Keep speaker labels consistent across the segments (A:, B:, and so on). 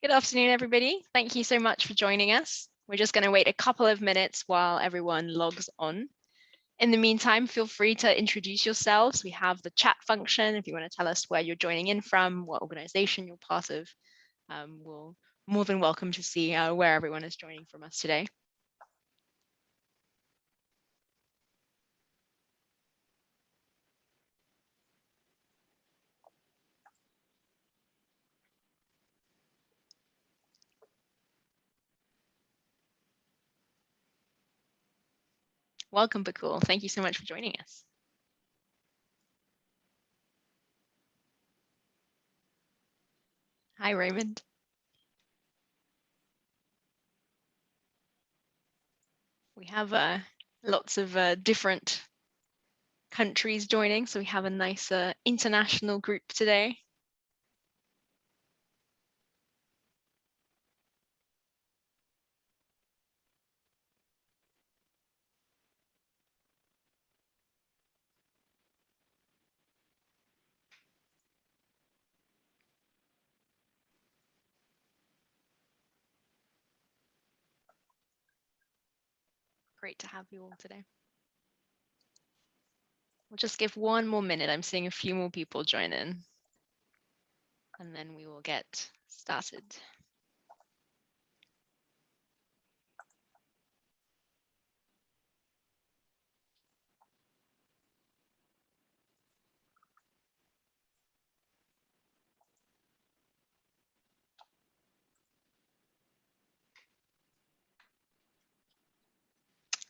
A: Good afternoon, everybody. Thank you so much for joining us. We're just going to wait a couple of minutes while everyone logs on. In the meantime, feel free to introduce yourselves. We have the chat function. If you want to tell us where you're joining in from, what organization you're part of, we're more than welcome to see where everyone is joining from us today. Welcome, Bakul. Thank you so much for joining us. Hi, Raymond. We have lots of different countries joining, so we have a nice international group today. Great to have you all today. We'll just give one more minute. I'm seeing a few more people join in, and then we will get started.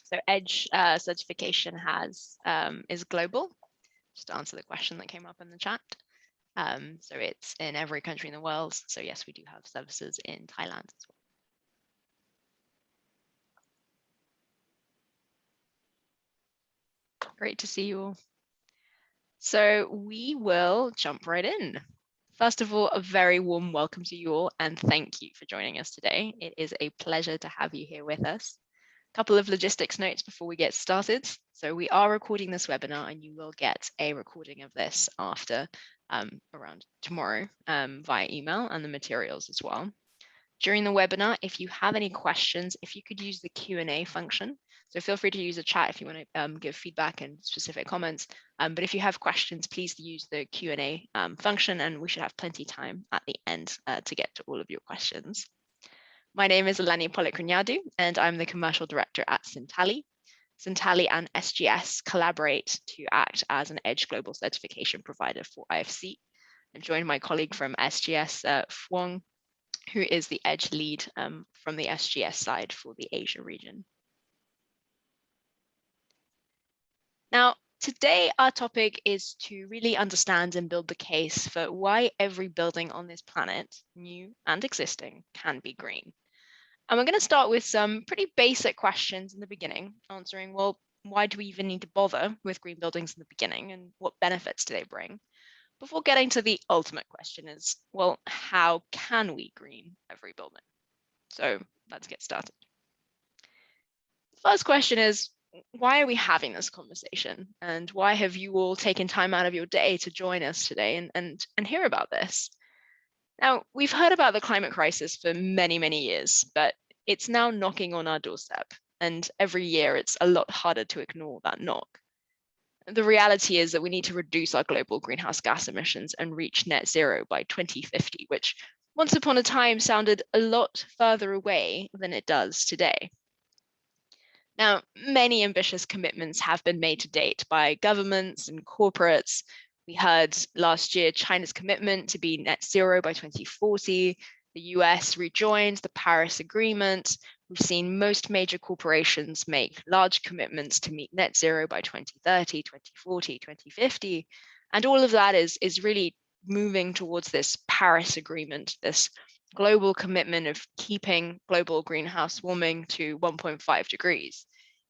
A: So EDGE certification is global, just to answer the question that came up in the chat. So it's in every country in the world. So yes, we do have services in Thailand as well. Great to see you all. So we will jump right in. First of all, a very warm welcome to you all, and thank you for joining us today. It is a pleasure to have you here with us. Couple of logistics notes before we get started. So we are recording this webinar, and you will get a recording of this after around tomorrow via email, and the materials as well. During the webinar, if you have any questions, if you could use the Q&A function. So feel free to use the chat if you want to give feedback and specific comments. But if you have questions, please use the Q&A function, and we should have plenty of time at the end to get to all of your questions. My name is Eleni Polykrignadou, and I'm the Commercial Director at Sintali. Sintali and SGS collaborate to act as an EDGE Global Certification provider for IFC. I'm joined by my colleague from SGS, Fuong, who is the EDGE lead from the SGS side for the Asia region. Now, today our topic is to really understand and build the case for why every building on this planet, new and existing, can be green. And we're going to start with some pretty basic questions in the beginning, answering, well, why do we even need to bother with green buildings in the beginning, and what benefits do they bring? Before getting to the ultimate question is, well, how can we green every building? So let's get started. First question is, why are we having this conversation? And why have you all taken time out of your day to join us today and hear about this? Now, we've heard about the climate crisis for many, many years, but it's now knocking on our doorstep. And every year it's a lot harder to ignore that knock. The reality is that we need to reduce our global greenhouse gas emissions and reach net zero by 2050, which once upon a time sounded a lot further away than it does today. Now, many ambitious commitments have been made to date by governments and corporates. We heard last year China's commitment to be net zero by 2040. The US rejoined the Paris Agreement. We've seen most major corporations make large commitments to meet net zero by 2030, 2040, 2050. And all of that is really moving towards this Paris Agreement, this global commitment of keeping global greenhouse warming to 1.5 degrees.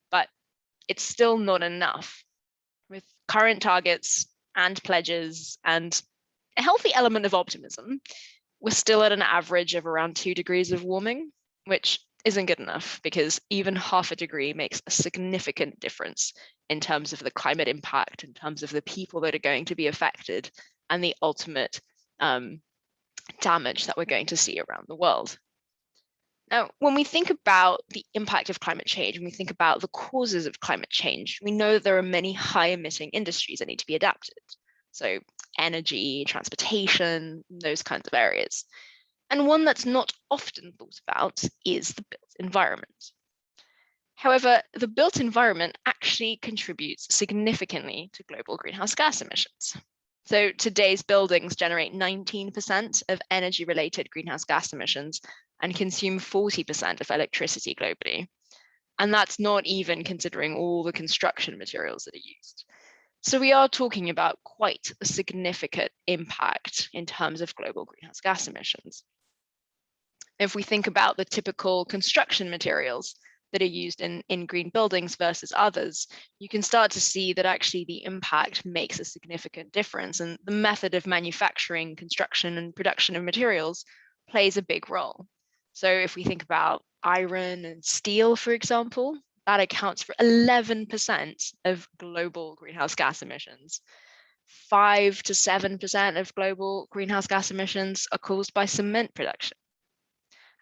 A: But it's still not enough. With current targets and pledges and a healthy element of optimism, we're still at an average of around 2 degrees of warming, which isn't good enough, because even half a degree makes a significant difference in terms of the climate impact, in terms of the people that are going to be affected, and the ultimate damage that we're going to see around the world. Now, when we think about the impact of climate change, when we think about the causes of climate change, we know that there are many high emitting industries that need to be adapted. So energy, transportation, those kinds of areas. And one that's not often thought about is the built environment. However, the built environment actually contributes significantly to global greenhouse gas emissions. So today's buildings generate 19% of energy-related greenhouse gas emissions and consume 40% of electricity globally. And that's not even considering all the construction materials that are used. So we are talking about quite a significant impact in terms of global greenhouse gas emissions. If we think about the typical construction materials that are used in green buildings versus others, you can start to see that actually the impact makes a significant difference, and the method of manufacturing, construction, and production of materials plays a big role. So if we think about iron and steel, for example, that accounts for 11% of global greenhouse gas emissions. 5 to 7% of global greenhouse gas emissions are caused by cement production.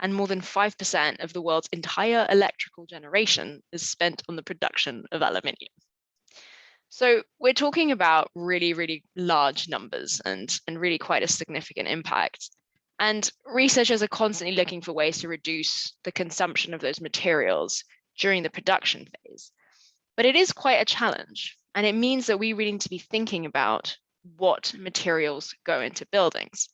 A: And more than 5% of the world's entire electrical generation is spent on the production of aluminium. So we're talking about really, really large numbers and really quite a significant impact. And researchers are constantly looking for ways to reduce the consumption of those materials during the production phase. But it is quite a challenge, and it means that we really need to be thinking about what materials go into buildings.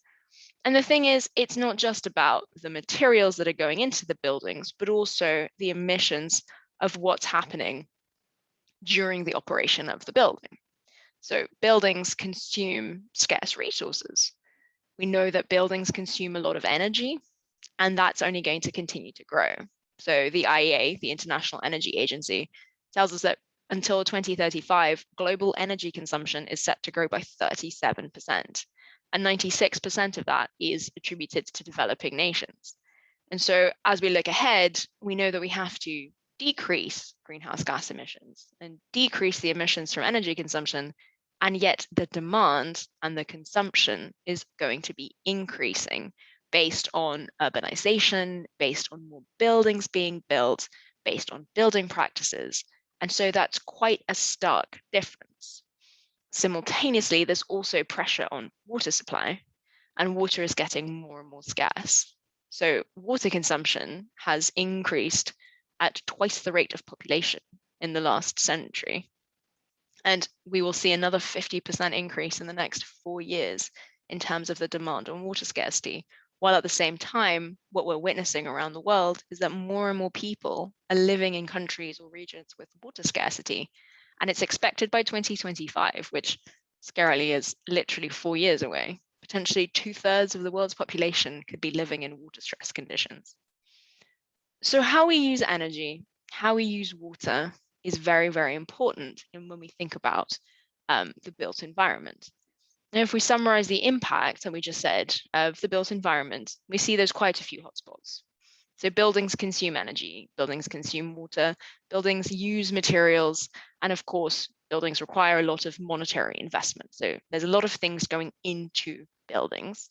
A: And the thing is, it's not just about the materials that are going into the buildings, but also the emissions of what's happening during the operation of the building. So buildings consume scarce resources. We know that buildings consume a lot of energy, and that's only going to continue to grow. So the IEA, the International Energy Agency, tells us that until 2035, global energy consumption is set to grow by 37%. And 96% of that is attributed to developing nations. And so as we look ahead, we know that we have to decrease greenhouse gas emissions and decrease the emissions from energy consumption, and yet the demand and the consumption is going to be increasing based on urbanization, based on more buildings being built, based on building practices. And so that's quite a stark difference. Simultaneously, there's also pressure on water supply, and water is getting more and more scarce. So water consumption has increased at twice the rate of population in the last century. And we will see another 50% increase in the next 4 years in terms of the demand on water scarcity, while at the same time, what we're witnessing around the world is that more and more people are living in countries or regions with water scarcity. And it's expected by 2025, which scarily is literally 4 years away. Potentially 2/3 of the world's population could be living in water stress conditions. So how we use energy, how we use water is very, very important when we think about the built environment. And if we summarize the impact that we just said of the built environment, we see there's quite a few hotspots. So buildings consume energy, buildings consume water, buildings use materials, and of course, buildings require a lot of monetary investment. So there's a lot of things going into buildings.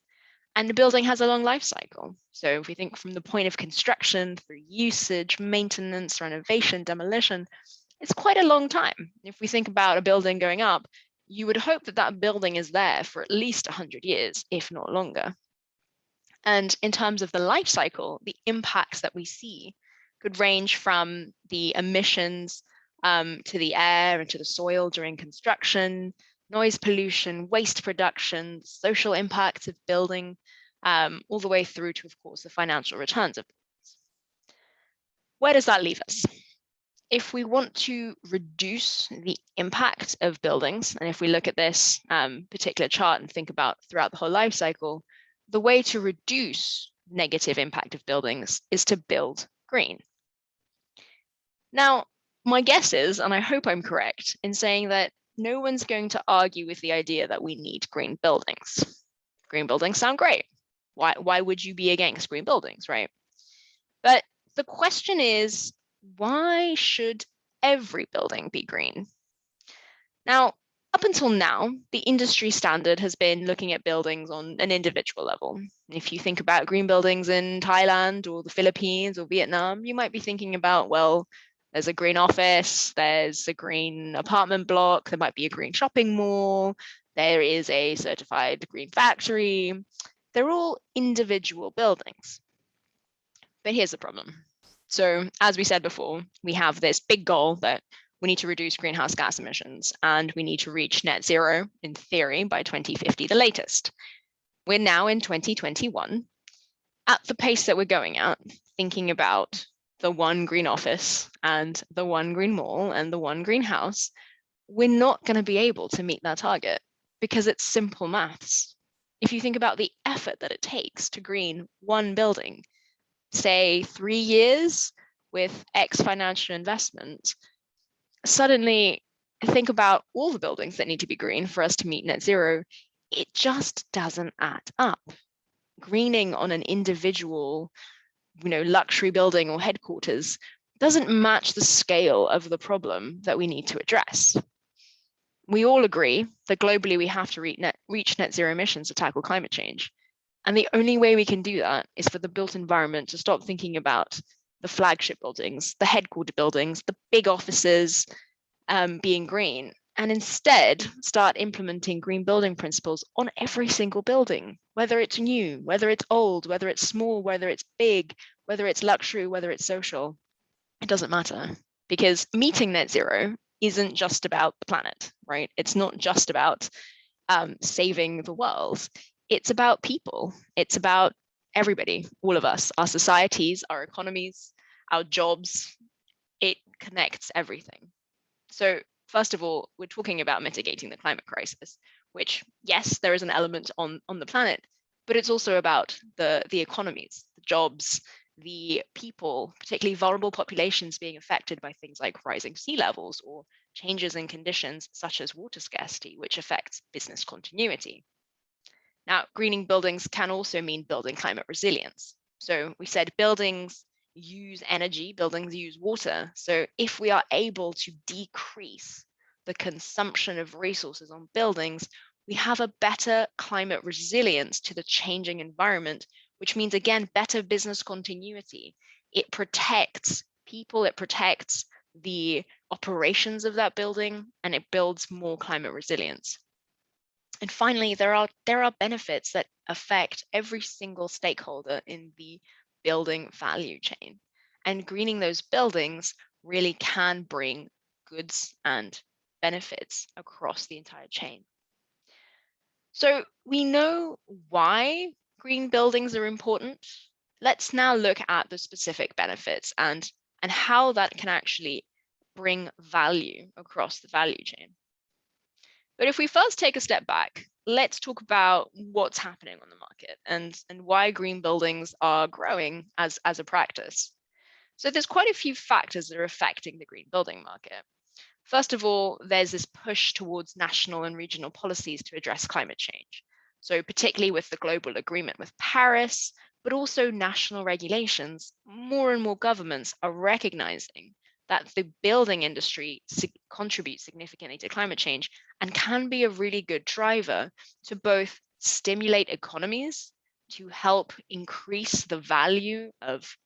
A: And the building has a long life cycle. So if we think from the point of construction through usage, maintenance, renovation, demolition, it's quite a long time. If we think about a building going up, you would hope that that building is there for at least 100 years, if not longer. And in terms of the life cycle, the impacts that we see could range from the emissions to the air and to the soil during construction, noise pollution, waste production, social impacts of building, all the way through to, of course, the financial returns of buildings. Where does that leave us? If we want to reduce the impact of buildings, and if we look at this particular chart and think about throughout the whole life cycle, the way to reduce negative impact of buildings is to build green. Now, my guess is, and I hope I'm correct, in saying that no one's going to argue with the idea that we need green buildings. Green buildings sound great. Why would you be against green buildings, right? But the question is, why should every building be green? Now, Up until now, the industry standard has been looking at buildings on an individual level. If you think about green buildings in Thailand or the Philippines or Vietnam, you might be thinking about, well, there's a green office, there's a green apartment block, there might be a green shopping mall, there is a certified green factory. They're all individual buildings. But here's the problem. So, as we said before, we have this big goal that we need to reduce greenhouse gas emissions and we need to reach net zero, in theory, by 2050, the latest. We're now in 2021. At the pace that we're going at, thinking about the one green office and the one green mall and the one greenhouse, we're not going to be able to meet that target because it's simple maths. If you think about the effort that it takes to green one building, say 3 years with X financial investment, suddenly think about all the buildings that need to be green for us to meet net zero. It just doesn't add up. Greening on an individual, luxury building or headquarters doesn't match the scale of the problem that we need to address. We all agree that globally we have to reach net zero emissions to tackle climate change. And the only way we can do that is for the built environment to stop thinking about the flagship buildings, the headquarter buildings, the big offices being green, and instead start implementing green building principles on every single building, whether it's new, whether it's old, whether it's small, whether it's big, whether it's luxury, whether it's social. It doesn't matter, because meeting net zero isn't just about the planet, right? It's not just about saving the world. It's about people. It's about everybody, all of us, our societies, our economies, our jobs. It connects everything. So first of all, we're talking about mitigating the climate crisis, which, yes, there is an element on the planet, but it's also about the economies, the jobs, the people, particularly vulnerable populations being affected by things like rising sea levels or changes in conditions such as water scarcity, which affects business continuity. Now, greening buildings can also mean building climate resilience. So we said buildings use energy, buildings use water. So if we are able to decrease the consumption of resources on buildings, we have a better climate resilience to the changing environment, which means, again, better business continuity. It protects people, it protects the operations of that building, and it builds more climate resilience. And finally, there are benefits that affect every single stakeholder in the building value chain. And greening those buildings really can bring goods and benefits across the entire chain. So we know why green buildings are important. Let's now look at the specific benefits and how that can actually bring value across the value chain. But if we first take a step back, let's talk about what's happening on the market and why green buildings are growing as a practice. So there's quite a few factors that are affecting the green building market. First of all, there's this push towards national and regional policies to address climate change. So particularly with the global agreement with Paris, but also national regulations, more and more governments are recognizing that the building industry contributes significantly to climate change and can be a really good driver to both stimulate economies, to help increase the value of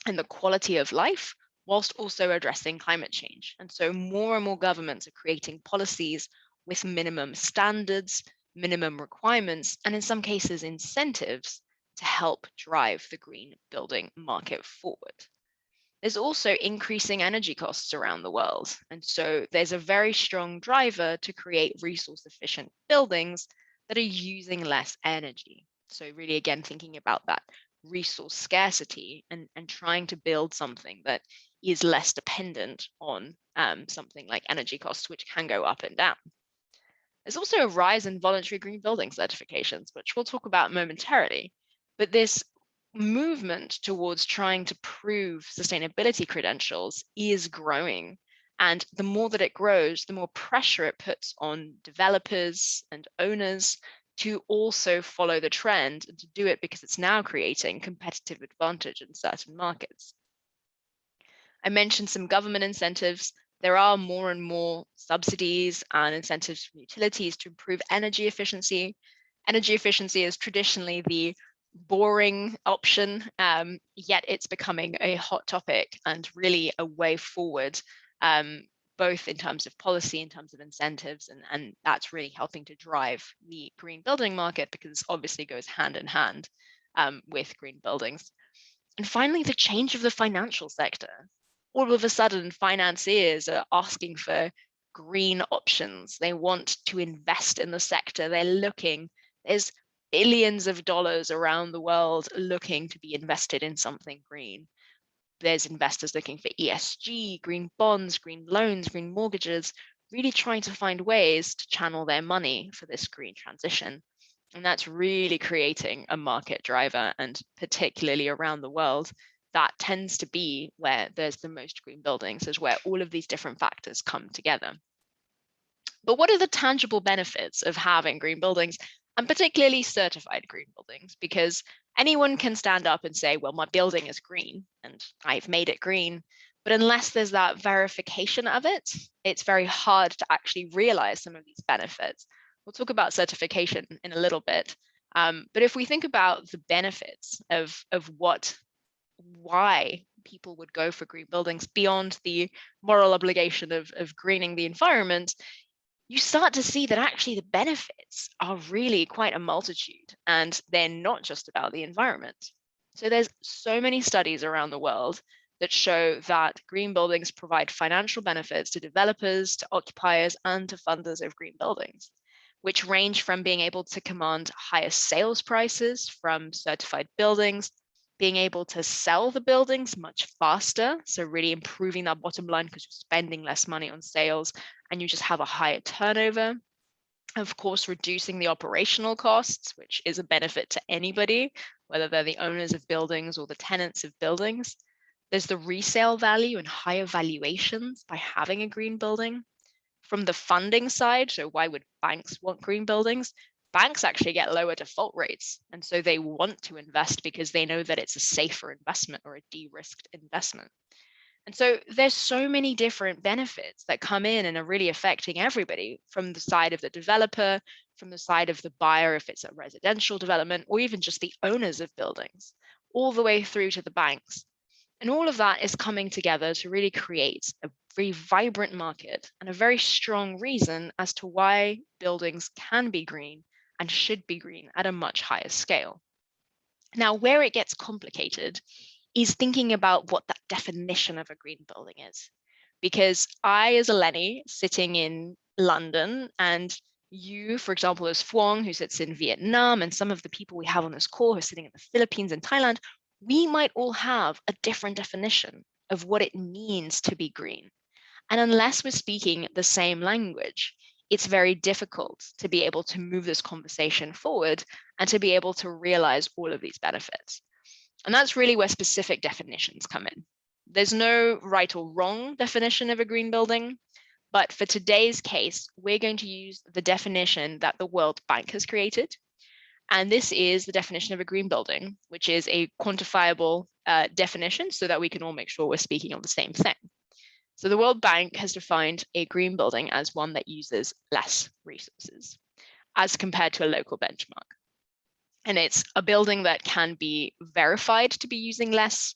A: and the quality of life, whilst also addressing climate change. And so more and more governments are creating policies with minimum standards, minimum requirements, and in some cases incentives to help drive the green building market forward. There's also increasing energy costs around the world. And so there's a very strong driver to create resource efficient buildings that are using less energy. So really, again, thinking about that resource scarcity and trying to build something that is less dependent on something like energy costs, which can go up and down. There's also a rise in voluntary green building certifications, which we'll talk about momentarily. But this movement towards trying to prove sustainability credentials is growing. And the more that it grows, the more pressure it puts on developers and owners to also follow the trend and to do it because it's now creating competitive advantage in certain markets. I mentioned some government incentives, There are more and more subsidies and incentives from utilities to improve energy efficiency. Energy efficiency is traditionally the boring option, yet it's becoming a hot topic and really a way forward, both in terms of policy, in terms of incentives, and that's really helping to drive the green building market, because it obviously goes hand in hand with green buildings. And finally, the change of the financial sector. All of a sudden, financiers are asking for green options. They want to invest in the sector. There's billions of dollars around the world looking to be invested in something green. There's investors looking for ESG, green bonds, green loans, green mortgages, really trying to find ways to channel their money for this green transition. And that's really creating a market driver, and particularly around the world, that tends to be where there's the most green buildings, is where all of these different factors come together. But what are the tangible benefits of having green buildings, and particularly certified green buildings? Because anyone can stand up and say, well, my building is green and I've made it green. But unless there's that verification of it, it's very hard to actually realize some of these benefits. We'll talk about certification in a little bit. But if we think about the benefits of why people would go for green buildings beyond the moral obligation of greening the environment, you start to see that actually the benefits are really quite a multitude, and they're not just about the environment. So there's so many studies around the world that show that green buildings provide financial benefits to developers, to occupiers, and to funders of green buildings, which range from being able to command higher sales prices from certified buildings, being able to sell the buildings much faster, so really improving that bottom line because you're spending less money on sales and you just have a higher turnover. Of course, reducing the operational costs, which is a benefit to anybody, whether they're the owners of buildings or the tenants of buildings. There's the resale value and higher valuations by having a green building. From the funding side, so why would banks want green buildings? Banks actually get lower default rates, and so they want to invest because they know that it's a safer investment or a de-risked investment. And so there's so many different benefits that come in and are really affecting everybody, from the side of the developer, from the side of the buyer, if it's a residential development, or even just the owners of buildings, all the way through to the banks. And all of that is coming together to really create a very vibrant market and a very strong reason as to why buildings can be green and should be green at a much higher scale. Now, where it gets complicated is thinking about what that definition of a green building is. Because I, as a Lenny, sitting in London, and you, for example, as Phuong, who sits in Vietnam, and some of the people we have on this call who are sitting in the Philippines and Thailand, we might all have a different definition of what it means to be green. And unless we're speaking the same language, it's very difficult to be able to move this conversation forward and to be able to realize all of these benefits. And that's really where specific definitions come in. There's no right or wrong definition of a green building, but for today's case, we're going to use the definition that the World Bank has created. And this is the definition of a green building, which is a quantifiable definition so that we can all make sure we're speaking of the same thing. So the World Bank has defined a green building as one that uses less resources as compared to a local benchmark. And it's a building that can be verified to be using less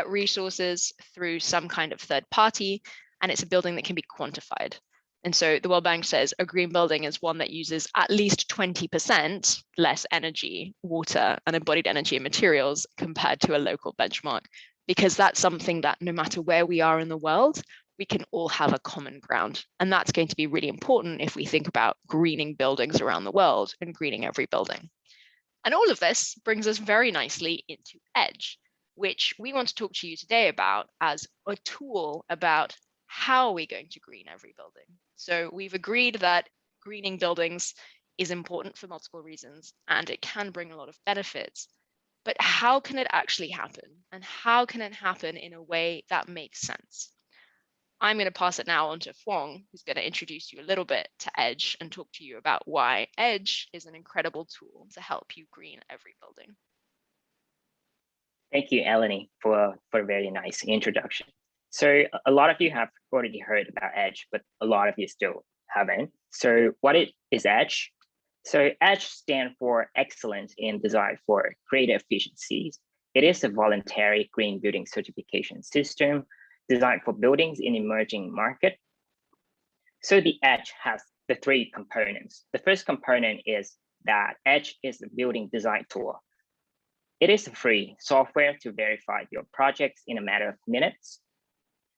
A: resources through some kind of third party, and it's a building that can be quantified. And so the World Bank says a green building is one that uses at least 20% less energy, water, and embodied energy and materials compared to a local benchmark, because that's something that no matter where we are in the world, we can all have a common ground. And that's going to be really important if we think about greening buildings around the world and greening every building. And all of this brings us very nicely into EDGE, which we want to talk to you today about as a tool about how are we going to green every building. So we've agreed that greening buildings is important for multiple reasons, and it can bring a lot of benefits. But how can it actually happen? And how can it happen in a way that makes sense? I'm going to pass it now on to Phuong, who's going to introduce you a little bit to EDGE and talk to you about why EDGE is an incredible tool to help you green every building.
B: Thank you, Eleni, for a very nice introduction. So a lot of you have already heard about Edge, but a lot of you still haven't. So what is Edge? So Edge stands for Excellence in Design for Greater Efficiencies. It is a voluntary green building certification system designed for buildings in emerging market. So the Edge has the three components. The first component is that Edge is a building design tool. It is free software to verify your projects in a matter of minutes.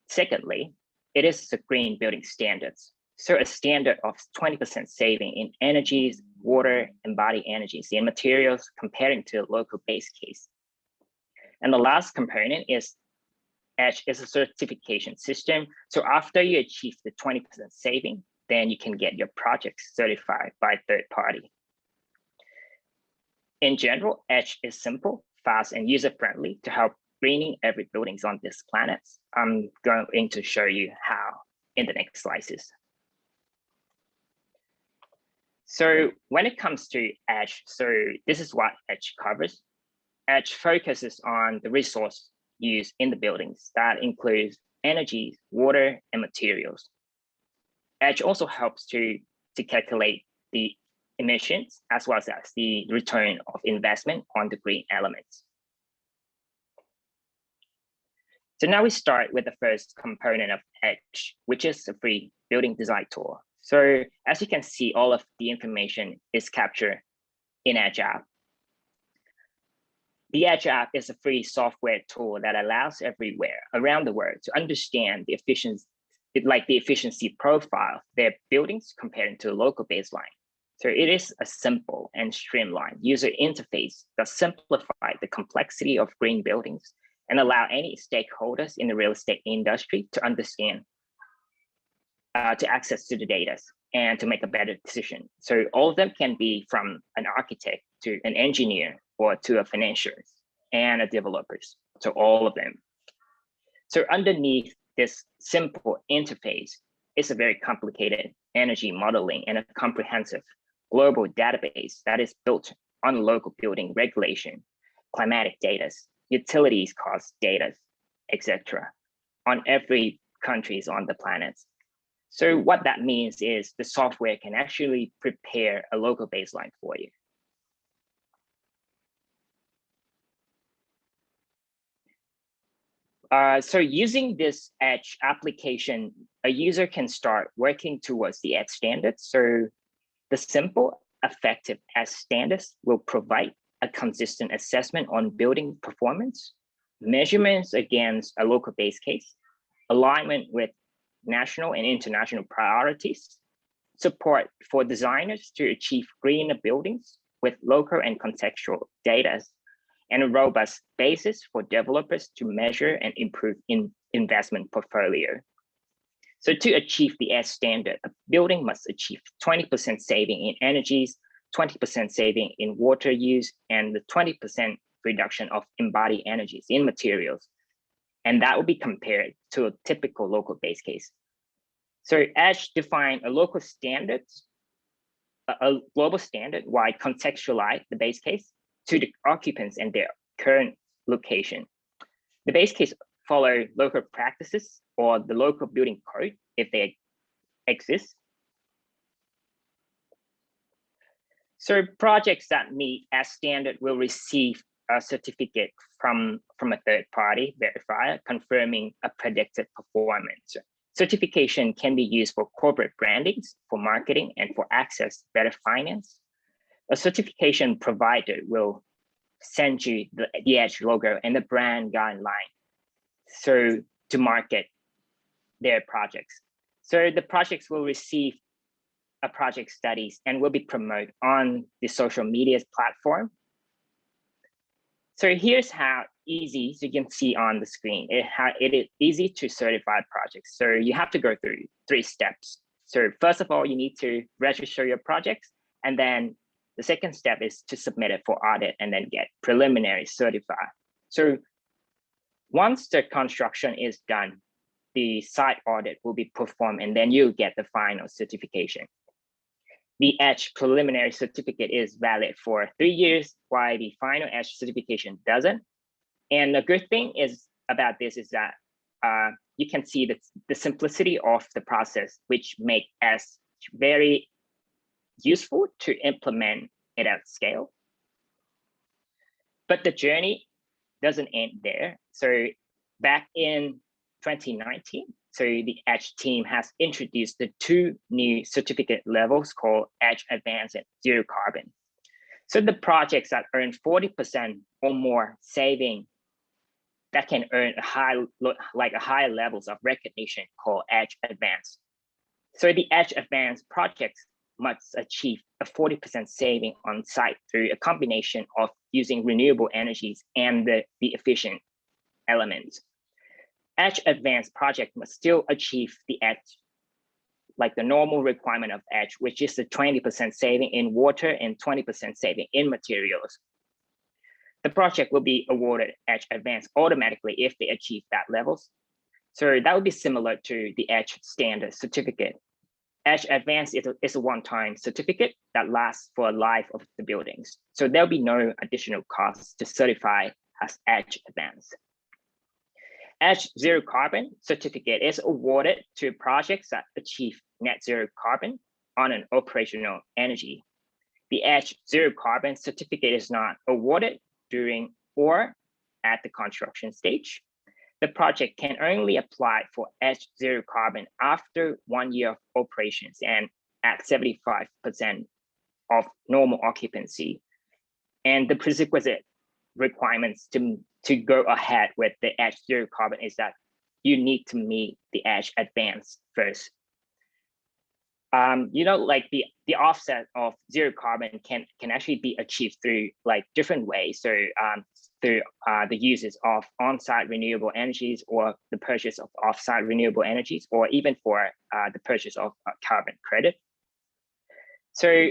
B: Secondly, it is the green building standards. So a standard of 20% saving in energies, water, embodied energies in materials comparing to a local base case. And the last component is Edge is a certification system. So after you achieve the 20% saving, then you can get your projects certified by third party. In general, Edge is simple, fast, and user-friendly to help greening every buildings on this planet. I'm going to show you how in the next slides. So when it comes to Edge, so this is what Edge covers. Edge focuses on the resource used in the buildings. That includes energy, water, and materials. Edge also helps to calculate the emissions as well as the return of investment on the green elements. So now we start with the first component of Edge, which is a free building design tool. So as you can see, all of the information is captured in Edge App. The Edge App is a free software tool that allows everywhere around the world to understand the efficiency profile of their buildings compared to a local baseline. So it is a simple and streamlined user interface that simplifies the complexity of green buildings and allow any stakeholders in the real estate industry to understand, to access to the data and to make a better decision. So all of them can be from an architect to an engineer or to a financier and a developers, so all of them. So underneath this simple interface is a very complicated energy modeling and a comprehensive global database that is built on local building regulation, climatic data, utilities cost data, etc., on every countries on the planet. So what that means is the software can actually prepare a local baseline for you. So using this Edge application, a user can start working towards the Edge standards. So the simple, effective Edge standards will provide a consistent assessment on building performance, measurements against a local base case, alignment with national and international priorities, support for designers to achieve greener buildings with local and contextual data, and a robust basis for developers to measure and improve investment portfolio. So to achieve the Edge standard, a building must achieve 20% saving in energies, 20% saving in water use, and the 20% reduction of embodied energies in materials. And that will be compared to a typical local base case. So Edge define a local standard, a global standard, while contextualize the base case to the occupants and their current location. The base case follow local practices or the local building code if they exist. So projects that meet Edge standard will receive a certificate from a third-party verifier confirming a predicted performance. Certification can be used for corporate brandings, for marketing, and for access better finance. A certification provider will send you the Edge logo and the brand guideline so to market their projects. So the projects will receive a project studies and will be promoted on the social media platform. So here's how easy, so you can see on the screen, it is easy to certify projects. So you have to go through 3 steps. So first of all, you need to register your projects. And then the second step is to submit it for audit and then get preliminary certified. So once the construction is done, the site audit will be performed and then you get the final certification. The Edge preliminary certificate is valid for 3 years, while the final Edge certification doesn't. And the good thing is about this is that you can see the simplicity of the process, which make us very useful to implement it at scale. But the journey doesn't end there. So back in 2019, so the Edge team has introduced the 2 new certificate levels called Edge Advanced and Zero Carbon. So the projects that earn 40% or more saving that can earn higher levels of recognition called Edge Advanced. So the Edge Advanced projects must achieve a 40% saving on site through a combination of using renewable energies and the efficient elements. Edge Advanced project must still achieve the Edge, like the normal requirement of Edge, which is the 20% saving in water and 20% saving in materials. The project will be awarded Edge Advanced automatically if they achieve that levels. So that would be similar to the Edge Standard certificate. Edge Advanced is a one-time certificate that lasts for the life of the buildings. So there'll be no additional costs to certify as Edge Advanced. Edge Zero Carbon certificate is awarded to projects that achieve net zero carbon on an operational energy. The Edge Zero Carbon certificate is not awarded during or at the construction stage. The project can only apply for Edge Zero Carbon after 1 year of operations and at 75% of normal occupancy. And the prerequisite requirements to go ahead with the Edge Zero Carbon is that you need to meet the Edge Advanced first. Like the offset of zero carbon can actually be achieved through like different ways. So through the uses of on-site renewable energies or the purchase of off-site renewable energies, or even for the purchase of carbon credit. So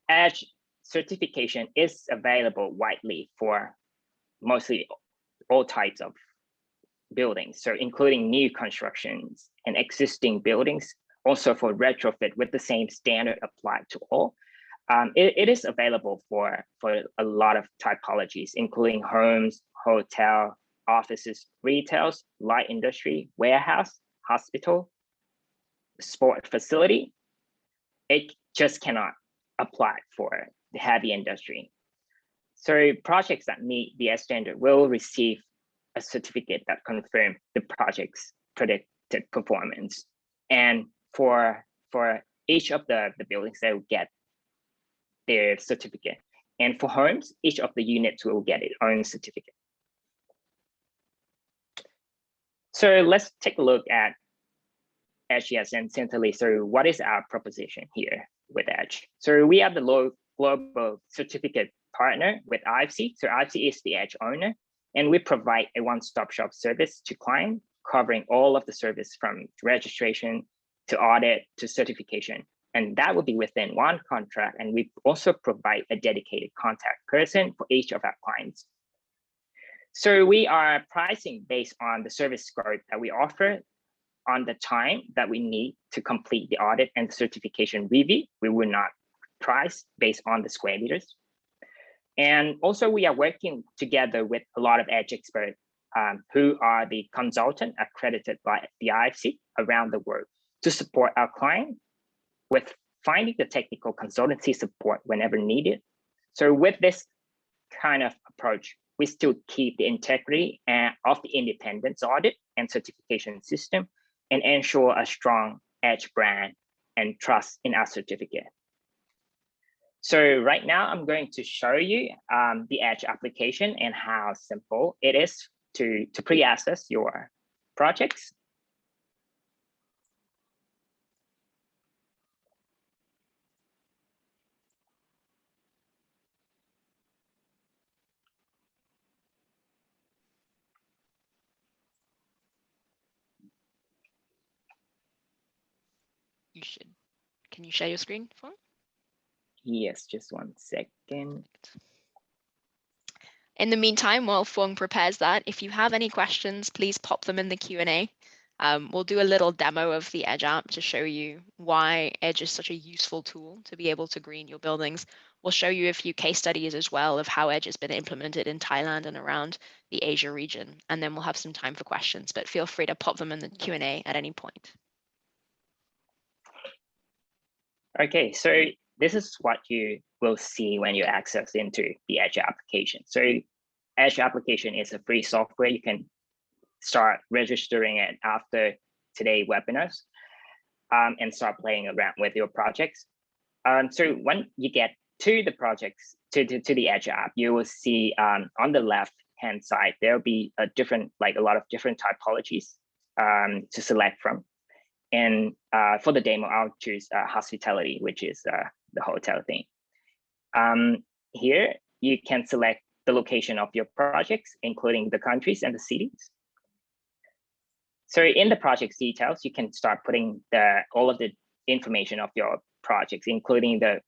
B: Edge certification is available widely for mostly all types of buildings. So including new constructions and existing buildings, also for retrofit with the same standard applied to all. It is available for a lot of typologies, including homes, hotel, offices, retails, light industry, warehouse, hospital, sport facility. It just cannot apply for the heavy industry. So projects that meet the standard will receive a certificate that confirms the project's predicted performance. And for each of the buildings, they will get their certificate. And for homes, each of the units will get its own certificate. So let's take a look at EdgeS and Centrally. So what is our proposition here with Edge? So we are the global certificate partner with IFC. So IFC is the Edge owner, and we provide a one-stop shop service to clients, covering all of the service from registration to audit to certification. And that will be within one contract. And we also provide a dedicated contact person for each of our clients. So we are pricing based on the service scope that we offer on the time that we need to complete the audit and certification review. We will not price based on the square meters. And also we are working together with a lot of Edge experts who are the consultant accredited by the IFC around the world to support our client with finding the technical consultancy support whenever needed. So with this kind of approach, we still keep the integrity of the independence audit and certification system and ensure a strong Edge brand and trust in our certificate. So right now I'm going to show you the Edge application and how simple it is to pre-assess your projects.
A: Can you share your screen, Fong?
B: Yes, just 1 second.
A: In the meantime, while Fong prepares that, if you have any questions, please pop them in the Q&A. We'll do a little demo of the Edge app to show you why Edge is such a useful tool to be able to green your buildings We'll show you a few case studies as well of how Edge has been implemented in Thailand and around the Asia region. And then we'll have some time for questions, but feel free to pop them in the Q&A at any point.
B: Okay, so this is what you will see when you access into the Edge application. So Edge application is a free software. You can start registering it after today's webinars and start playing around with your projects. So when you get to the projects, to the Edge app, you will see on the left-hand side, there'll be a lot of different typologies to select from. And for the demo, I'll choose hospitality, which is the hotel thing. Here, you can select the location of your projects, including the countries and the cities. So in the project details, you can start putting all of the information of your projects, including the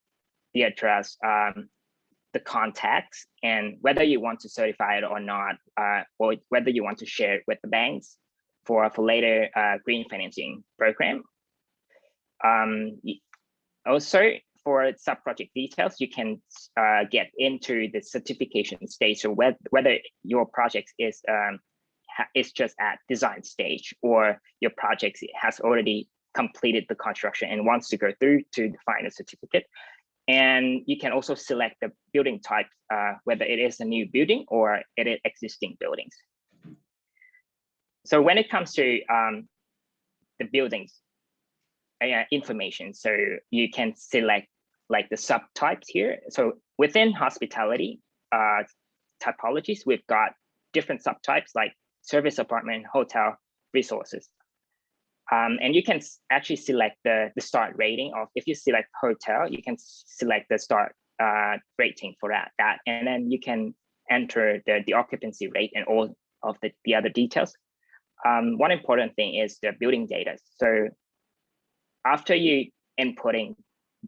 B: address, the contacts, and whether you want to certify it or not, or whether you want to share it with the banks for later green financing program. Also, for sub-project details, you can get into the certification stage, so whether your project is just at design stage, or your project has already completed the construction and wants to go through to the final certificate. And you can also select the building type, whether it is a new building or it is existing buildings. So when it comes to the buildings information, so you can select like the subtypes here. So within hospitality typologies, we've got different subtypes like service, apartment, hotel, resources. And you can actually select the start rating of, if you select hotel, you can select the start rating for that. And then you can enter the occupancy rate and all of the other details. One important thing is the building data. So after you inputting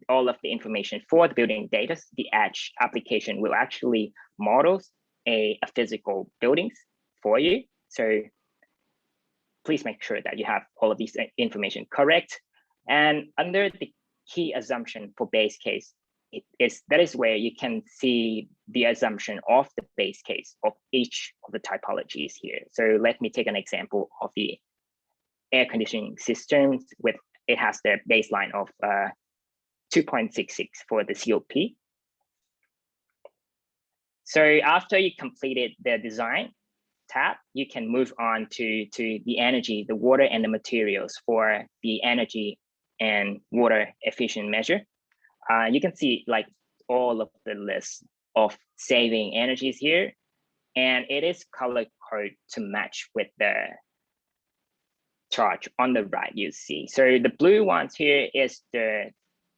B: all of the information for the building data, the Edge application will actually model a physical buildings for you. So please make sure that you have all of these information correct. And under the key assumption for base case, that is where you can see the assumption of the base case of each of the typologies here. So let me take an example of the air conditioning systems with, it has the baseline of 2.66 for the COP. So after you completed the design tab, you can move on to the energy, the water and the materials for the energy and water efficient measure. You can see like all of the list of saving energies here, and it is color coded to match with the chart on the right you see. So the blue ones here is the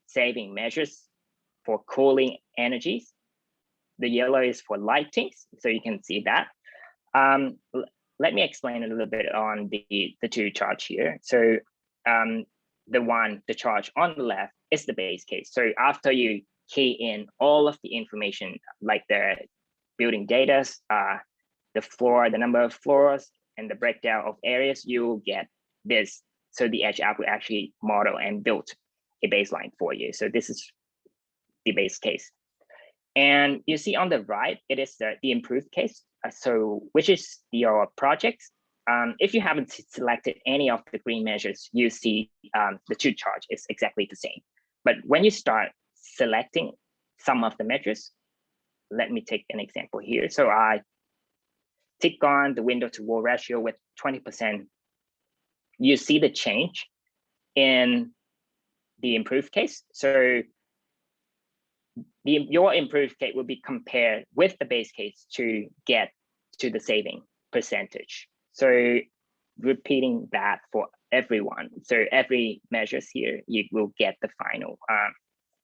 B: saving measures for cooling energies. The yellow is for lighting, so you can see that. Let me explain a little bit on the two charts here. So the chart on the left is the base case. So after you key in all of the information, like the building data, the floor, the number of floors, and the breakdown of areas, you will get this. So the Edge app will actually model and build a baseline for you. So this is the base case. And you see on the right, it is the improved case. So which is your projects. If you haven't selected any of the green measures, you see the two charts is exactly the same. But when you start selecting some of the measures, let me take an example here. So I tick on the window to wall ratio with 20%. You see the change in the improved case. So your improved case will be compared with the base case to get to the saving percentage. So repeating that for everyone. So every measures here, you will get the final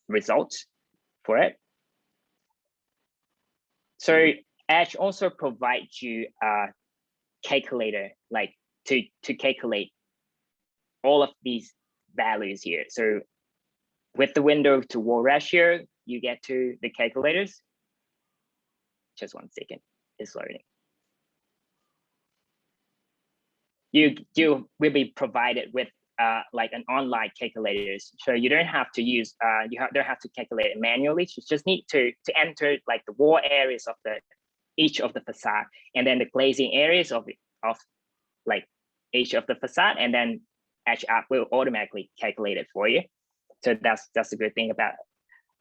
B: results for it. So Edge also provides you a calculator, like to calculate all of these values here. So with the window to wall ratio, you get to the calculators. Just 1 second, it's loading. You will be provided with like an online calculators. So you don't have to use, don't have to calculate it manually. You just need to enter like the wall areas of each of the facade, and then the glazing areas of like each of the facade, and then Azure App will automatically calculate it for you. So that's a good thing about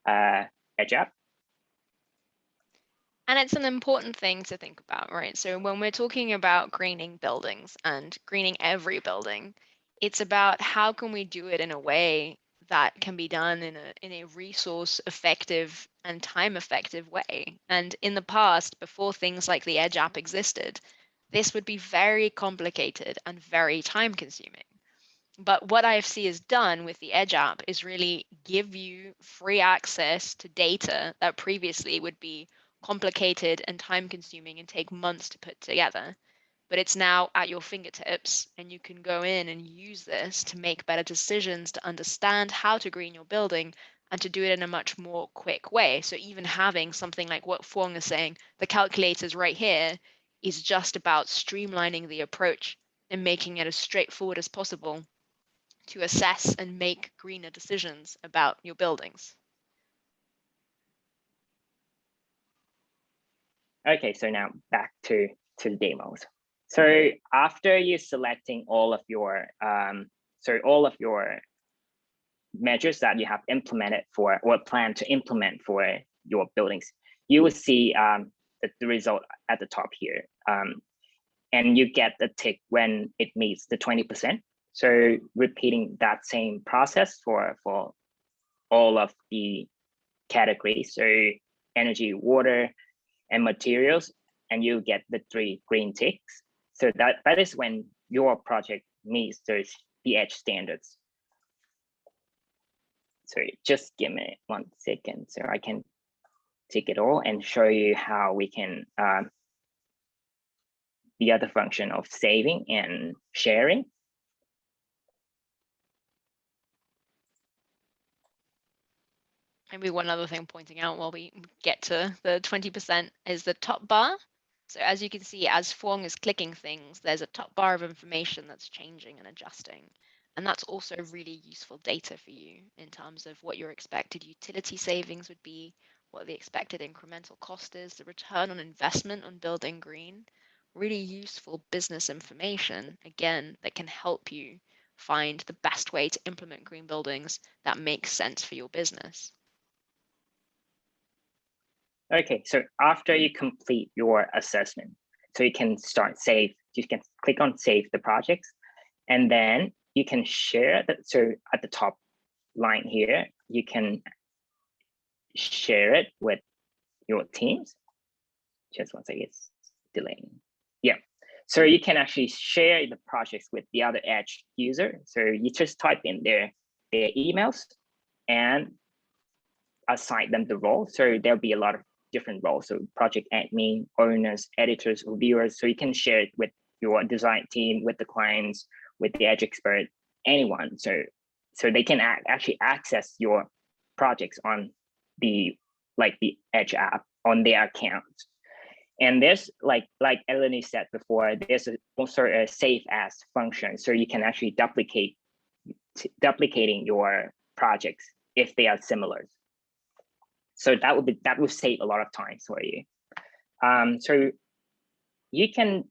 B: Azure App.
A: And it's an important thing to think about, right? So when we're talking about greening buildings and greening every building, it's about how can we do it in a way that can be done in a resource effective and time effective way. And in the past, before things like the Edge app existed, this would be very complicated and very time consuming. But what IFC has done with the Edge app is really give you free access to data that previously would be complicated and time consuming and take months to put together. But it's now at your fingertips, and you can go in and use this to make better decisions, to understand how to green your building, and to do it in a much more quick way. So even having something like what Phuong is saying, the calculators right here, is just about streamlining the approach and making it as straightforward as possible to assess and make greener decisions about your buildings.
B: Okay, so now back to the demos. So after you selecting all of your measures that you have implemented for or plan to implement for your buildings, you will see the result at the top here. And you get the tick when it meets the 20%. So repeating that same process for all of the categories, so energy, water, and materials, and you get the 3 green ticks. So that is when your project meets the Edge standards. So just give me 1 second so I can take it all and show you how we can the other function of saving and sharing.
A: Maybe one other thing pointing out while we get to the 20% is the top bar. So as you can see, as Phuong is clicking things, there's a top bar of information that's changing and adjusting. And that's also really useful data for you in terms of what your expected utility savings would be, what the expected incremental cost is, the return on investment on building green. Really useful business information, again, that can help you find the best way to implement green buildings that makes sense for your business.
B: Okay, so after you complete your assessment, so you can you can click on save the projects, and then you can share that. So at the top line here, you can share it with your teams. Just once it's delaying. Yeah, so you can actually share the projects with the other Edge user. So you just type in their emails and assign them the role. So there'll be a lot of different roles. So project admin, owners, editors, reviewers. So you can share it with your design team, with the clients, with the Edge expert, anyone. So they can actually access your projects on the Edge app on their account. And there's like Eleni said before, there's also a save as function. So you can actually duplicating your projects if they are similar. So that will save a lot of time for you. So you can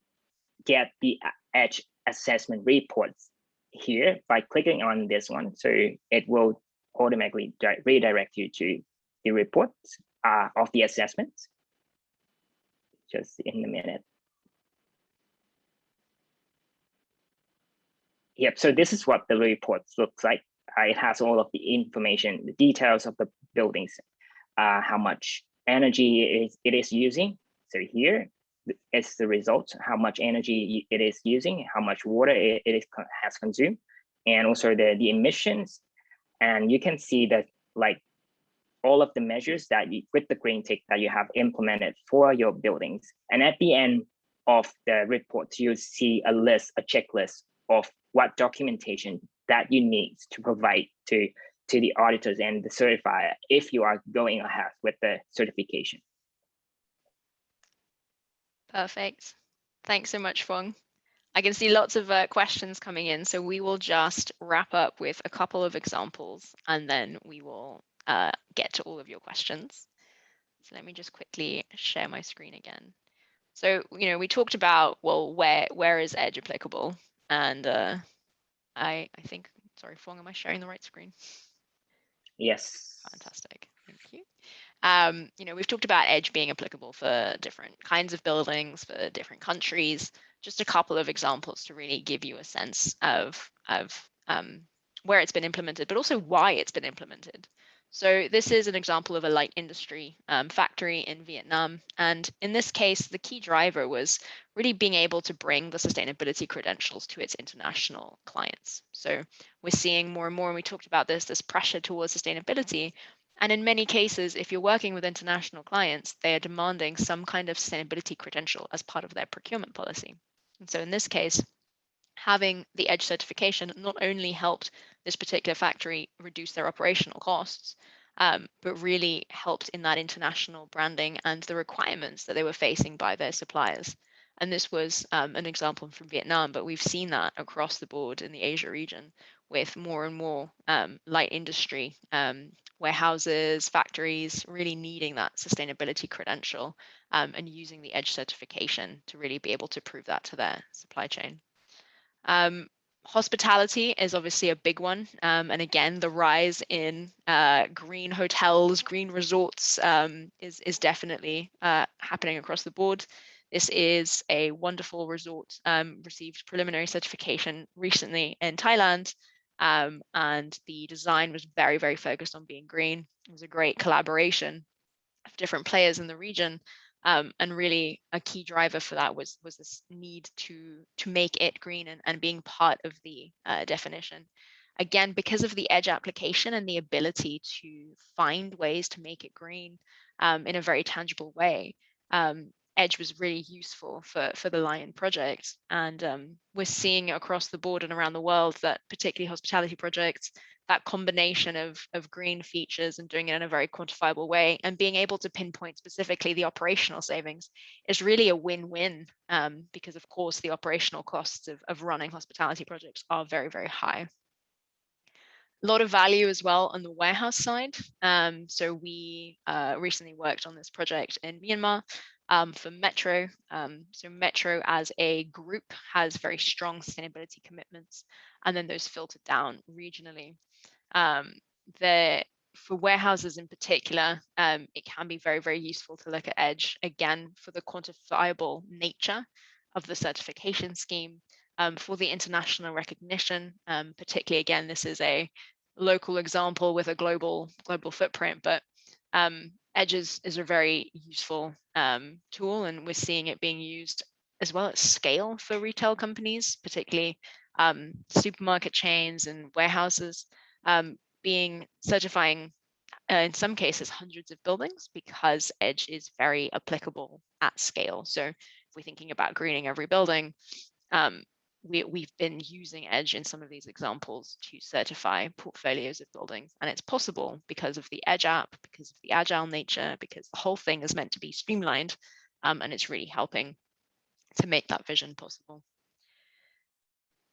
B: get the Edge assessment reports here by clicking on this one. So it will automatically redirect you to the reports of the assessments. Just in a minute. Yep, so this is what the report looks like. It has all of the information, the details of the buildings, how much energy it is using. So here is the result, how much energy it is using, how much water it has consumed, and also the emissions. And you can see that like all of the measures that with the green tick that you have implemented for your buildings. And at the end of the report, you see a checklist of what documentation that you need to provide to the auditors and the certifier if you are going ahead with the certification.
A: Perfect. Thanks so much, Phuong. I can see lots of questions coming in, so we will just wrap up with a couple of examples and then we will get to all of your questions. So let me just quickly share my screen again. So, we talked about, well, where is Edge applicable? And I think, sorry, Fong, am I sharing the right screen?
B: Yes.
A: Fantastic, thank you. We've talked about Edge being applicable for different kinds of buildings, for different countries. Just a couple of examples to really give you a sense of where it's been implemented, but also why it's been implemented. So this is an example of a light industry factory in Vietnam. And in this case, the key driver was really being able to bring the sustainability credentials to its international clients. So we're seeing more and more, and we talked about this pressure towards sustainability. And in many cases, if you're working with international clients, they are demanding some kind of sustainability credential as part of their procurement policy. And so in this case, having the EDGE certification not only helped this particular factory reduce their operational costs, but really helped in that international branding and the requirements that they were facing by their suppliers. And this was an example from Vietnam, but we've seen that across the board in the Asia region with more and more light industry, warehouses, factories really needing that sustainability credential and using the EDGE certification to really be able to prove that to their supply chain. Hospitality is obviously a big one. And again, the rise in green hotels, green resorts is definitely happening across the board. This is a wonderful resort, received preliminary certification recently in Thailand. And the design was very, very focused on being green. It was a great collaboration of different players in the region. And really a key driver for that was this need to make it green and being part of the definition. Again, because of the EDGE application and the ability to find ways to make it green in a very tangible way, EDGE was really useful for the Lion project. And we're seeing across the board and around the world that particularly hospitality projects, that combination of green features and doing it in a very quantifiable way and being able to pinpoint specifically the operational savings is really a win-win because of course the operational costs of running hospitality projects are very, very high. A lot of value as well on the warehouse side. So we recently worked on this project in Myanmar for Metro. So Metro as a group has very strong sustainability commitments, and then those filtered down regionally. For warehouses in particular, it can be very, very useful to look at EDGE, again, for the quantifiable nature of the certification scheme, for the international recognition, particularly, again, this is a local example with a global footprint, but EDGE is a very useful tool, and we're seeing it being used as well at scale for retail companies, particularly supermarket chains and warehouses, being certifying in some cases hundreds of buildings because EDGE is very applicable at scale. So if we're thinking about greening every building, we've been using EDGE in some of these examples to certify portfolios of buildings, and it's possible because of the EDGE app, because of the agile nature, because the whole thing is meant to be streamlined, and it's really helping to make that vision possible.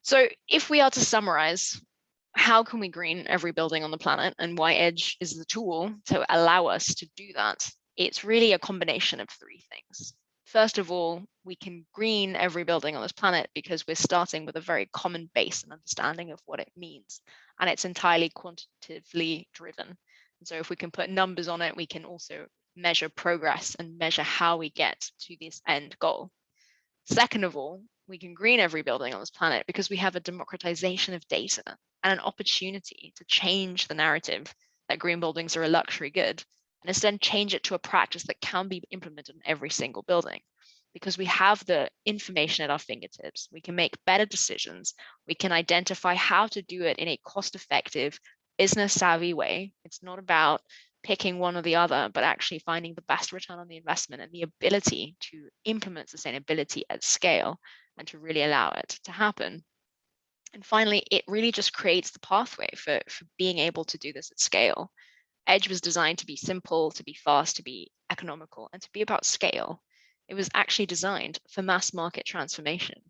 A: So if we are to summarize, how can we green every building on the planet and why EDGE is the tool to allow us to do that? It's really a combination of three things. First of all, we can green every building on this planet because we're starting with a very common base and understanding of what it means, and it's entirely quantitatively driven. And so if we can put numbers on it, we can also measure progress and measure how we get to this end goal. Second of all, we can green every building on this planet because we have a democratization of data and an opportunity to change the narrative that green buildings are a luxury good, and instead change it to a practice that can be implemented in every single building. Because we have the information at our fingertips, we can make better decisions, we can identify how to do it in a cost-effective, business-savvy way. It's not about picking one or the other, but actually finding the best return on the investment and the ability to implement sustainability at scale and to really allow it to happen. And finally, it really just creates the pathway for being able to do this at scale. EDGE was designed to be simple, to be fast, to be economical, and to be about scale. It was actually designed for mass market transformation.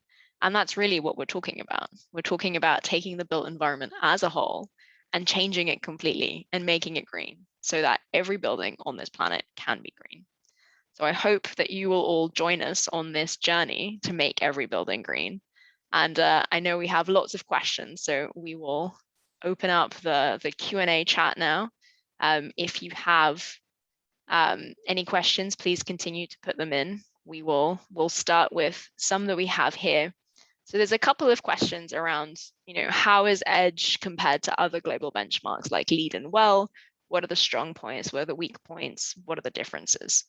A: And that's really what we're talking about. We're talking about taking the built environment as a whole and changing it completely and making it green so that every building on this planet can be green. So I hope that you will all join us on this journey to make every building green. And I know we have lots of questions, so we will open up the Q&A chat now. If you have any questions, please continue to put them in. We'll start with some that we have here. So there's a couple of questions around, how is Edge compared to other global benchmarks like LEED and WELL? What are the strong points? What are the weak points? What are the differences?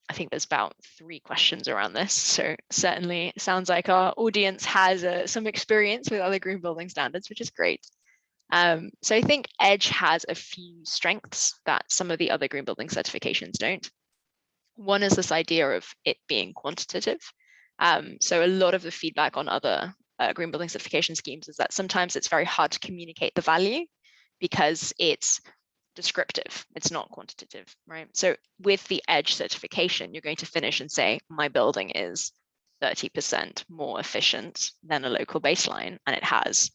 A: I think there's about 3 questions around this. So certainly it sounds like our audience has some experience with other green building standards, which is great. So I think Edge has a few strengths that some of the other green building certifications don't. One is this idea of it being quantitative. So a lot of the feedback on other green building certification schemes is that sometimes it's very hard to communicate the value because it's descriptive, it's not quantitative, right? So with the Edge certification, you're going to finish and say, my building is 30% more efficient than a local baseline, and it has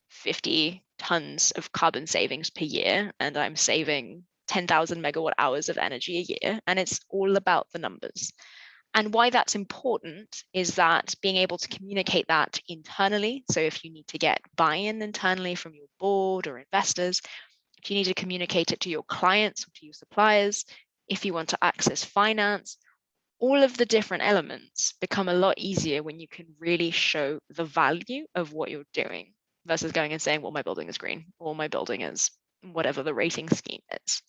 A: 50 tons of carbon savings per year, and I'm saving 10,000 megawatt hours of energy a year, and it's all about the numbers. And why that's important is that being able to communicate that internally, so if you need to get buy-in internally from your board or investors, if you need to communicate it to your clients or to your suppliers, if you want to access finance, all of the different elements become a lot easier when you can really show the value of what you're doing versus going and saying, well, my building is green or my building is whatever the rating scheme is.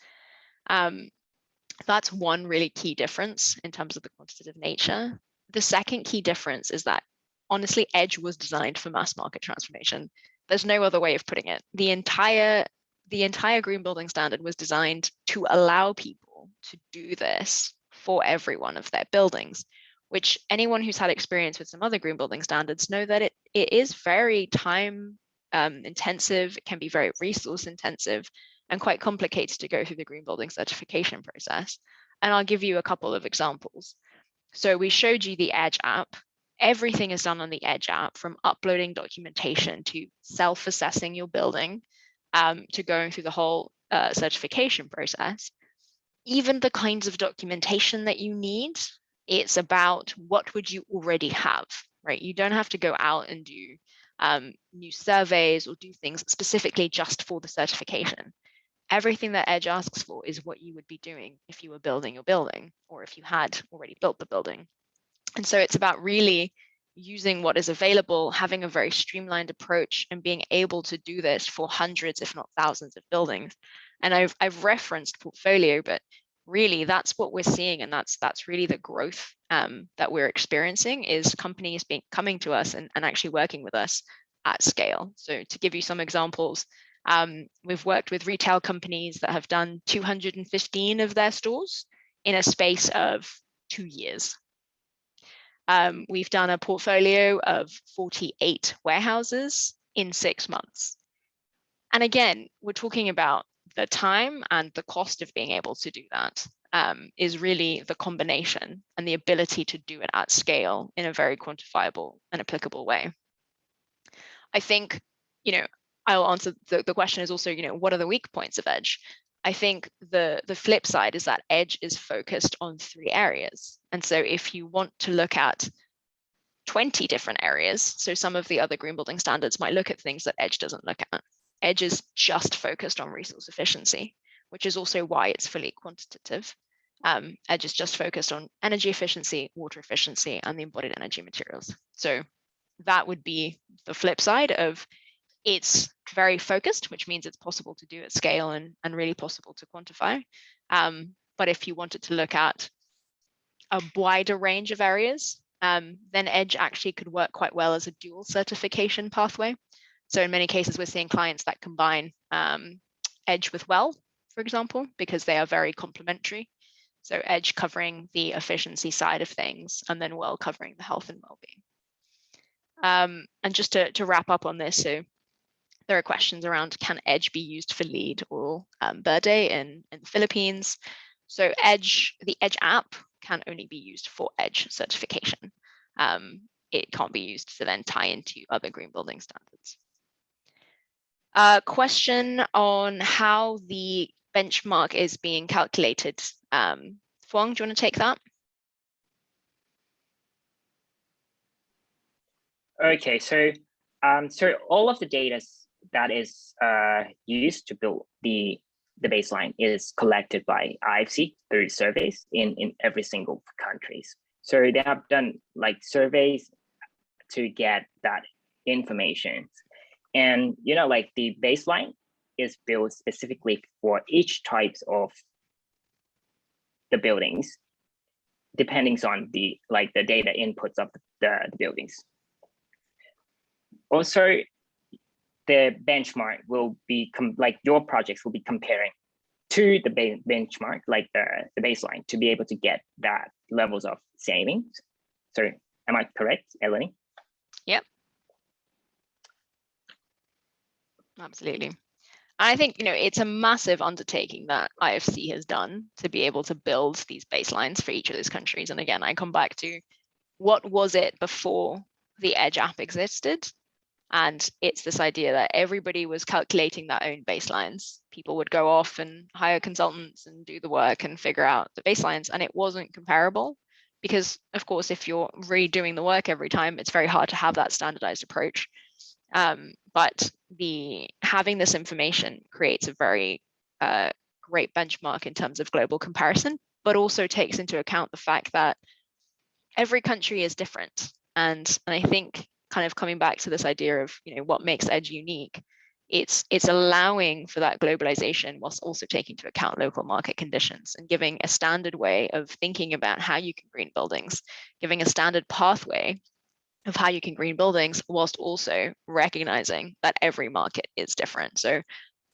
A: That's one really key difference in terms of the quantitative nature. The second key difference is that, honestly, Edge was designed for mass market transformation. There's no other way of putting it. The entire green building standard was designed to allow people to do this for every one of their buildings, which anyone who's had experience with some other green building standards know that it is very time intensive, it can be very resource intensive, and quite complicated to go through the green building certification process. And I'll give you a couple of examples. So we showed you the Edge app. Everything is done on the Edge app, from uploading documentation to self-assessing your building, to going through the whole certification process. Even the kinds of documentation that you need, it's about what would you already have, right? You don't have to go out and do new surveys or do things specifically just for the certification. Everything that Edge asks for is what you would be doing if you were building your building or if you had already built the building. And so it's about really using what is available, having a very streamlined approach, and being able to do this for hundreds, if not thousands, of buildings. And I've referenced portfolio, but really that's what we're seeing, and that's really the growth that we're experiencing, is companies coming to us and actually working with us at scale. So to give you some examples, we've worked with retail companies that have done 215 of their stores in a space of 2 years. We've done a portfolio of 48 warehouses in 6 months. And again, we're talking about the time and the cost of being able to do that, is really the combination and the ability to do it at scale in a very quantifiable and applicable way. I think, I'll answer the question is also, what are the weak points of Edge? I think the flip side is that Edge is focused on 3 areas. And so if you want to look at 20 different areas, so some of the other green building standards might look at things that Edge doesn't look at. Edge is just focused on resource efficiency, which is also why it's fully quantitative. Edge is just focused on energy efficiency, water efficiency, and the embodied energy materials. So that would be the flip side of, it's very focused, which means it's possible to do at scale and really possible to quantify. But if you wanted to look at a wider range of areas, then Edge actually could work quite well as a dual certification pathway. So in many cases, we're seeing clients that combine Edge with WELL, for example, because they are very complementary. So Edge covering the efficiency side of things, and then WELL covering the health and well-being. And just to wrap up on this, so there are questions around, can Edge be used for LEED or Verde in the Philippines? So the Edge app can only be used for Edge certification. it can't be used to then tie into other green building standards. Question on how the benchmark is being calculated. Phuong, do you want to take that?
B: Okay, so all of the data that is used to build the baseline is collected by IFC through surveys in every single countries. So they have done like surveys to get that information. And like the baseline is built specifically for each types of the buildings, depending on the data inputs of the buildings. Also, the benchmark will be like your projects will be comparing to the benchmark, like the baseline, to be able to get that levels of savings. So am I correct, Eleni?
A: Yep. Absolutely. I think, it's a massive undertaking that IFC has done to be able to build these baselines for each of those countries. And again, I come back to what was it before the Edge app existed? And it's this idea that everybody was calculating their own baselines. People would go off and hire consultants and do the work and figure out the baselines. And it wasn't comparable because, of course, if you're redoing the work every time, it's very hard to have that standardized approach. But having this information creates a very great benchmark in terms of global comparison, but also takes into account the fact that every country is different. And I think kind of coming back to this idea of what makes Edge unique, it's allowing for that globalization whilst also taking into account local market conditions and giving a standard way of thinking about how you can green buildings, giving a standard pathway of how you can green buildings whilst also recognizing that every market is different. So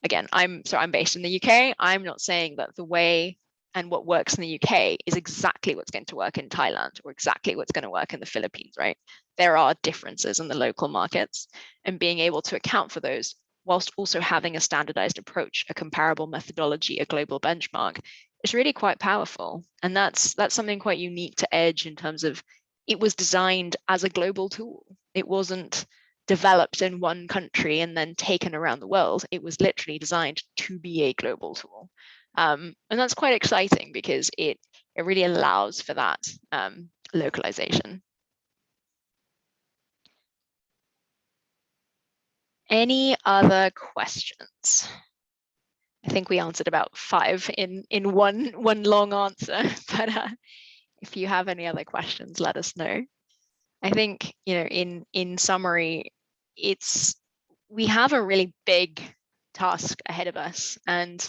A: again, I'm based in the UK. I'm not saying that the way and what works in the UK is exactly what's going to work in Thailand or exactly what's going to work in the Philippines, right? There are differences in the local markets, and being able to account for those whilst also having a standardized approach, a comparable methodology, a global benchmark is really quite powerful. And that's something quite unique to Edge in terms of it was designed as a global tool. It wasn't developed in one country and then taken around the world. It was literally designed to be a global tool. And that's quite exciting because it really allows for that localization. Any other questions? I think we answered about 5 in one long answer, but if you have any other questions, let us know. I think, in summary, we have a really big task ahead of us, and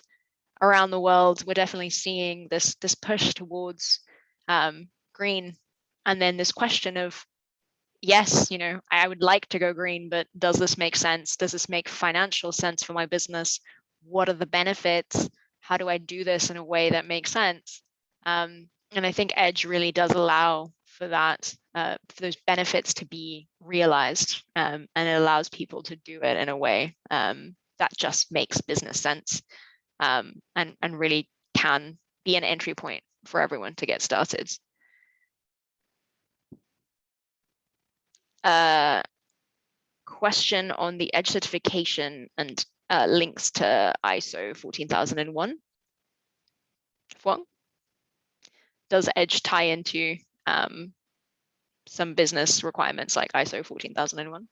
A: around the world, we're definitely seeing this push towards green, and then this question of, yes, I would like to go green, but does this make sense? Does this make financial sense for my business? What are the benefits? How do I do this in a way that makes sense? And I think Edge really does allow for that, for those benefits to be realized, and it allows people to do it in a way that just makes business sense, and really can be an entry point for everyone to get started. Question on the Edge certification and links to ISO 14001. Phuong? Does Edge tie into some business requirements like ISO 14001?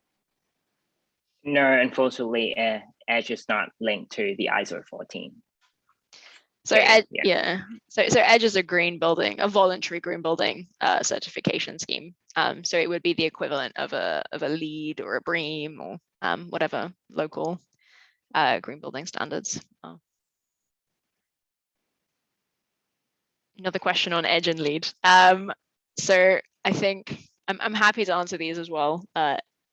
B: No, unfortunately, Edge is not linked to the ISO 14.
A: So So Edge is a green building, a voluntary green building certification scheme. So it would be the equivalent of a LEED or a BREEAM or whatever local green building standards. Another question on Edge and LEED. So I think I'm happy to answer these as well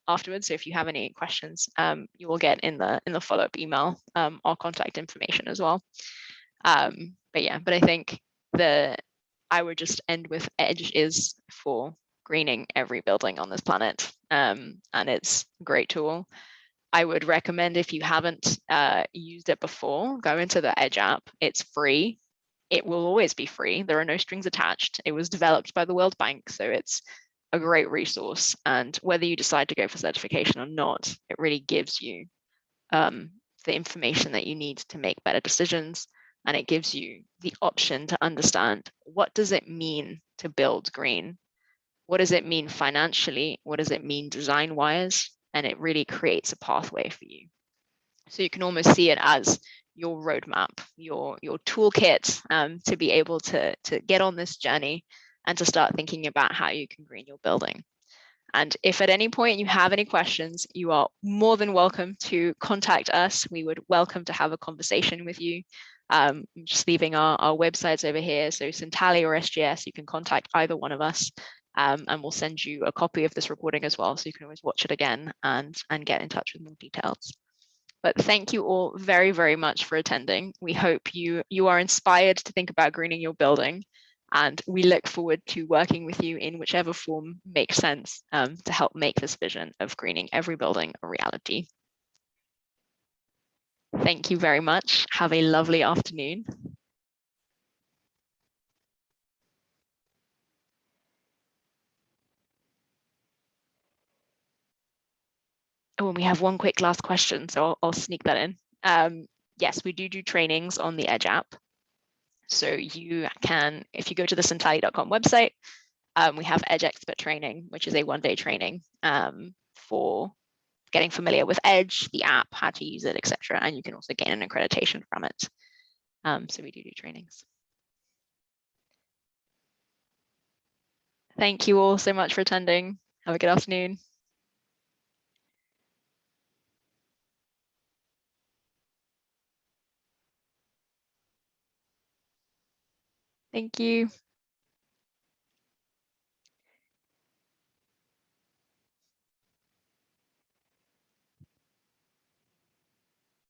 A: afterwards. So if you have any questions, you will get in the follow-up email our contact information as well. But I think I would just end with Edge is for greening every building on this planet, and it's a great tool. I would recommend, if you haven't used it before, go into the Edge app. It's free. It will always be free. There are no strings attached. It was developed by the World Bank, so it's a great resource. And whether you decide to go for certification or not, it really gives you the information that you need to make better decisions. And it gives you the option to understand, what does it mean to build green? What does it mean financially? What does it mean design-wise? And it really creates a pathway for you. So you can almost see it as your roadmap, your toolkit to be able to get on this journey and to start thinking about how you can green your building. And if at any point you have any questions, you are more than welcome to contact us. We would welcome to have a conversation with you. I'm just leaving our websites over here. So Sintali or SGS, you can contact either one of us, and we'll send you a copy of this recording as well, so you can always watch it again and get in touch with more details. But thank you all very, very much for attending. We hope you are inspired to think about greening your building, and we look forward to working with you in whichever form makes sense to help make this vision of greening every building a reality. Thank you very much. Have a lovely afternoon. Oh, and we have one quick last question, so I'll sneak that in. Yes, we do trainings on the Edge app. So you can, if you go to the Sintali.com website, we have Edge Expert training, which is a one-day training for getting familiar with Edge, the app, how to use it, etc. And you can also gain an accreditation from it. So we do trainings. Thank you all so much for attending. Have a good afternoon. Thank you.